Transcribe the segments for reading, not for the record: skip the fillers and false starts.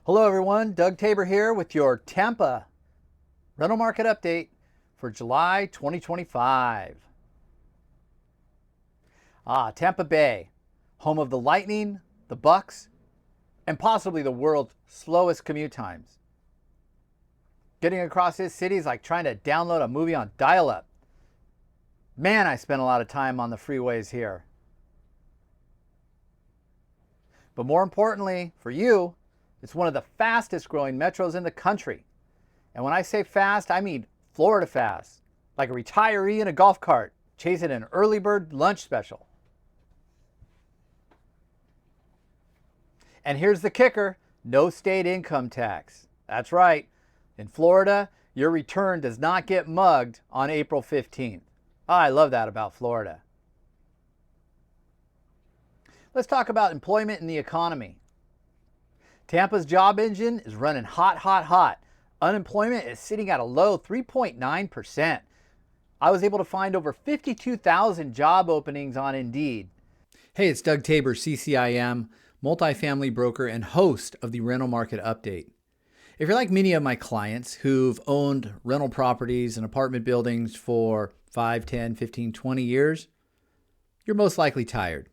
Hello everyone, Doug Tabor here with your Tampa rental market update for July 2025. Tampa Bay, home of the Lightning, the Bucks, and possibly the world's slowest commute times. Getting across this city is like trying to download a movie on dial-up. Man, I spent a lot of time on the freeways here. But more importantly for you, it's one of the fastest growing metros in the country. And when I say fast, I mean Florida fast, like a retiree in a golf cart chasing an early bird lunch special. And here's the kicker, no state income tax. That's right, in Florida, your return does not get mugged on April 15th. I love that about Florida. Let's talk about employment and the economy. Tampa's job engine is running hot, hot, hot. Unemployment is sitting at a low 3.9%. I was able to find over 52,000 job openings on Indeed. Hey, it's Doug Tabor, Ccim, multifamily broker and host of the Rental Market Update. If you're like many of my clients who've owned rental properties and apartment buildings for 5, 10, 15, 20 years, you're most likely tired.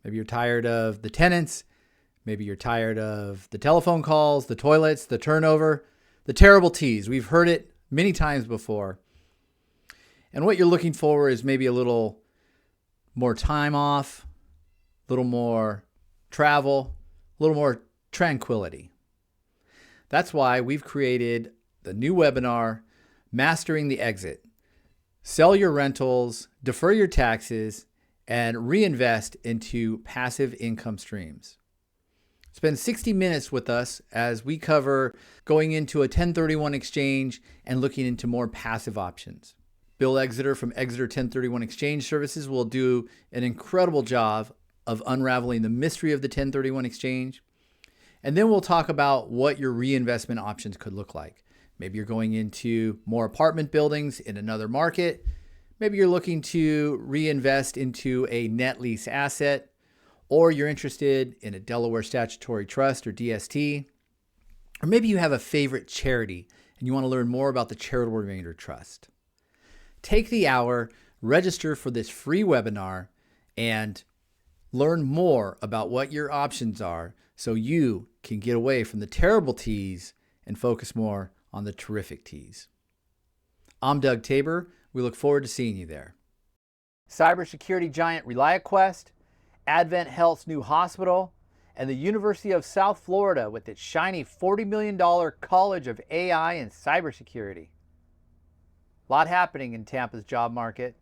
Maybe you're tired of the tenants. Maybe you're tired of the telephone calls, the toilets, the turnover, the terrible teas. We've heard it many times before. And what you're looking for is maybe a little more time off, a little more travel, a little more tranquility. That's why we've created the new webinar, Mastering the Exit. Sell your rentals, defer your taxes, and reinvest into passive income streams. Spend 60 minutes with us as we cover going into a 1031 exchange and looking into more passive options. Bill Exeter from Exeter 1031 Exchange Services will do an incredible job of unraveling the mystery of the 1031 exchange. And then we'll talk about what your reinvestment options could look like. Maybe you're going into more apartment buildings in another market. Maybe you're looking to reinvest into a net lease asset. Or you're interested in a Delaware Statutory Trust or DST, or maybe you have a favorite charity and you want to learn more about the Charitable Remainder Trust. Take the hour, register for this free webinar, and learn more about what your options are so you can get away from the terrible T's and focus more on the terrific T's. I'm Doug Tabor. We look forward to seeing you there. Cybersecurity giant ReliaQuest, Advent Health's new hospital, and the University of South Florida with its shiny $40 million College of AI and Cybersecurity. A lot happening in Tampa's job market.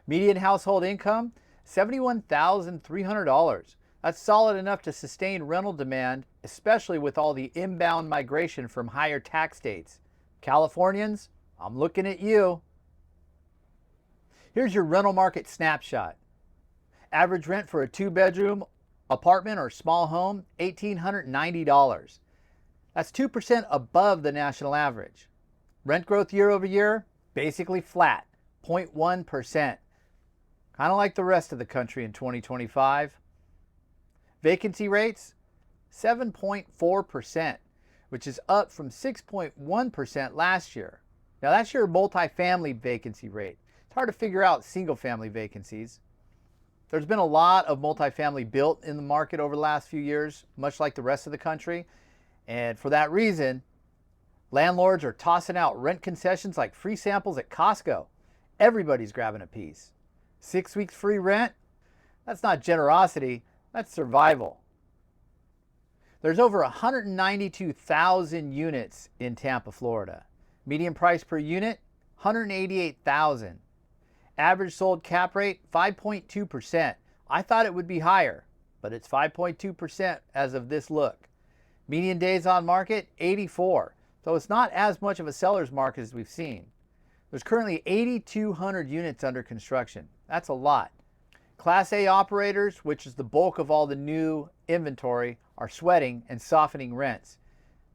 Median household income, $71,300. That's solid enough to sustain rental demand, especially with all the inbound migration from higher tax states. Californians, I'm looking at you. Here's your rental market snapshot. Average rent for a 2-bedroom apartment or small home, $1,890. That's 2% above the national average. Rent growth year over year, basically flat, 0.1%. Kind of like the rest of the country in 2025. Vacancy rates, 7.4%, which is up from 6.1% last year. Now that's your multifamily vacancy rate. It's hard to figure out single-family vacancies. There's been a lot of multifamily built in the market over the last few years, much like the rest of the country. And for that reason, landlords are tossing out rent concessions like free samples at Costco. Everybody's grabbing a piece. 6 weeks free rent? That's not generosity, that's survival. There's over 192,000 units in Tampa, Florida. Median price per unit, $188,000. Average sold cap rate, 5.2%. I thought it would be higher, but it's 5.2% as of this look. Median days on market, 84. So it's not as much of a seller's market as we've seen. There's currently 8,200 units under construction. That's a lot. Class A operators, which is the bulk of all the new inventory, are sweating and softening rents.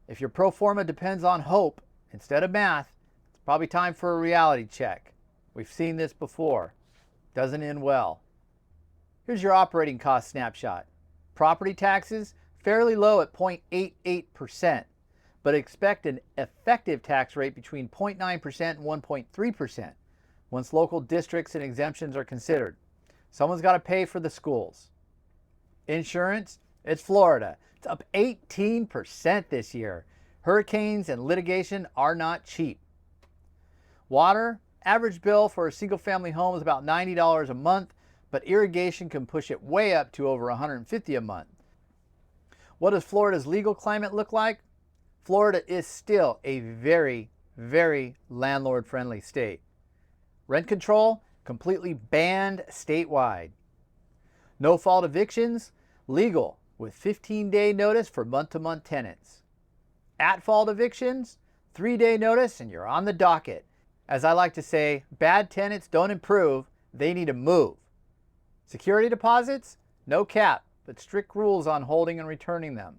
If your pro forma depends on hope instead of math, it's probably time for a reality check. We've seen this before. Doesn't end well. Here's your operating cost snapshot. Property taxes, fairly low at 0.88%, but expect an effective tax rate between 0.9% and 1.3% once local districts and exemptions are considered. Someone's got to pay for the schools. Insurance, it's Florida. It's up 18% this year. Hurricanes and litigation are not cheap. Water, average bill for a single-family home is about $90 a month, but irrigation can push it way up to over $150 a month. What does Florida's legal climate look like? Florida is still a very, very landlord-friendly state. Rent control, completely banned statewide. No-fault evictions, legal with 15-day notice for month-to-month tenants. At-fault evictions, 3-day notice and you're on the docket. As I like to say, bad tenants don't improve, they need to move. Security deposits, no cap, but strict rules on holding and returning them.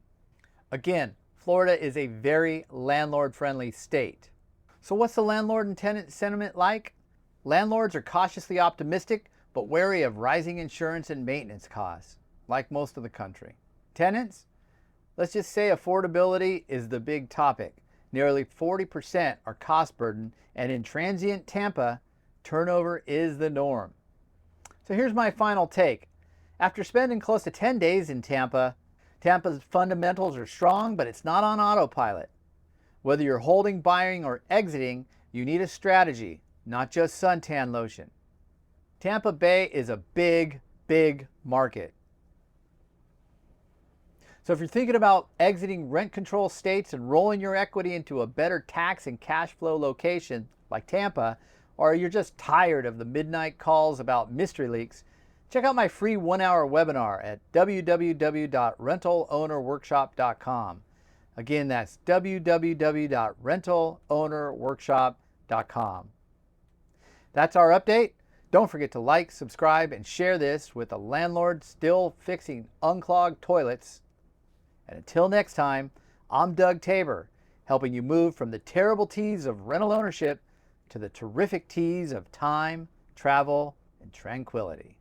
Again, Florida is a very landlord-friendly state. So what's the landlord and tenant sentiment like? Landlords are cautiously optimistic, but wary of rising insurance and maintenance costs, like most of the country. Tenants? Let's just say affordability is the big topic. Nearly 40% are cost burden, and in transient Tampa, turnover is the norm. So here's my final take. After spending close to 10 days in Tampa, Tampa's fundamentals are strong, but it's not on autopilot. Whether you're holding, buying, or exiting, you need a strategy, not just suntan lotion. Tampa Bay is a big, big market. So if you're thinking about exiting rent control states and rolling your equity into a better tax and cash flow location like Tampa, or you're just tired of the midnight calls about mystery leaks, check out my free 1-hour webinar at www.rentalownerworkshop.com. Again, that's www.rentalownerworkshop.com. That's our update. Don't forget to like, subscribe, and share this with a landlord still fixing unclogged toilets. And until next time, I'm Doug Tabor, helping you move from the terrible T's of rental ownership to the terrific T's of time, travel, and tranquility.